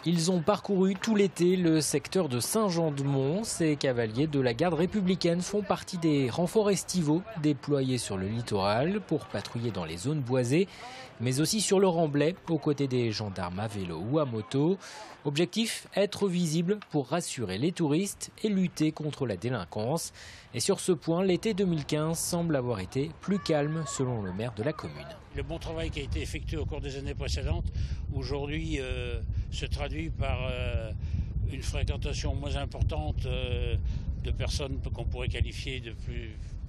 Ils ont parcouru tout l'été le secteur de Saint-Jean-de-Mont. Ces cavaliers de la garde républicaine font partie des renforts estivaux déployés sur le littoral pour patrouiller dans les zones boisées, mais aussi sur le Remblai, aux côtés des gendarmes à vélo ou à moto. Objectif, être visible pour rassurer les touristes et lutter contre la délinquance. Et sur ce point, l'été 2015 semble avoir été plus calme selon le maire de la commune. Le bon travail qui a été effectué au cours des années précédentes, aujourd'hui se traduit par une fréquentation moins importante de personnes qu'on pourrait qualifier de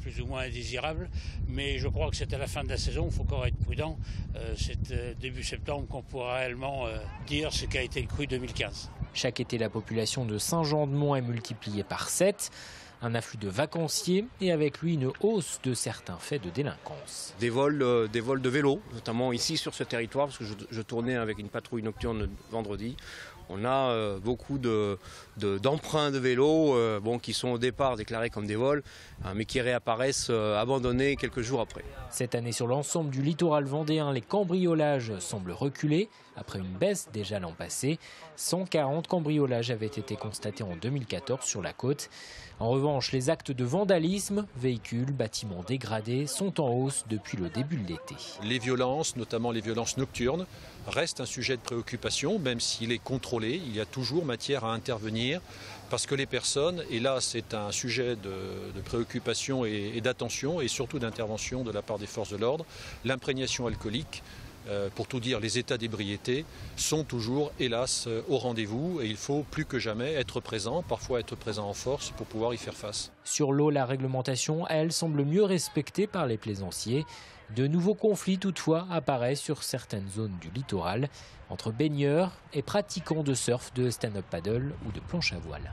plus ou moins indésirables. Mais je crois que c'est à la fin de la saison, il faut encore être prudent. C'est début septembre qu'on pourra réellement dire ce qu'a été le cru 2015. Chaque été, la population de Saint-Jean-de-Mont est multipliée par 7. Un afflux de vacanciers et avec lui une hausse de certains faits de délinquance. Des vols de vélos, notamment ici sur ce territoire, parce que je tournais avec une patrouille nocturne vendredi. On a beaucoup d'emprunts de vélos qui sont au départ déclarés comme des vols, mais qui réapparaissent abandonnés quelques jours après. Cette année, sur l'ensemble du littoral vendéen, les cambriolages semblent reculer. Après une baisse déjà l'an passé, 140 cambriolages avaient été constatés en 2014 sur la côte. En revanche, les actes de vandalisme, véhicules, bâtiments dégradés, sont en hausse depuis le début de l'été. Les violences, notamment les violences nocturnes, restent un sujet de préoccupation, même s'il est contrôlé. Il y a toujours matière à intervenir parce que les personnes, et là c'est un sujet de préoccupation et d'attention et surtout d'intervention de la part des forces de l'ordre, l'imprégnation alcoolique, pour tout dire, les états d'ébriété sont toujours, hélas, au rendez-vous et il faut plus que jamais être présent, parfois être présent en force pour pouvoir y faire face. Sur l'eau, la réglementation, elle, semble mieux respectée par les plaisanciers. De nouveaux conflits, toutefois, apparaissent sur certaines zones du littoral, entre baigneurs et pratiquants de surf, de stand-up paddle ou de planche à voile.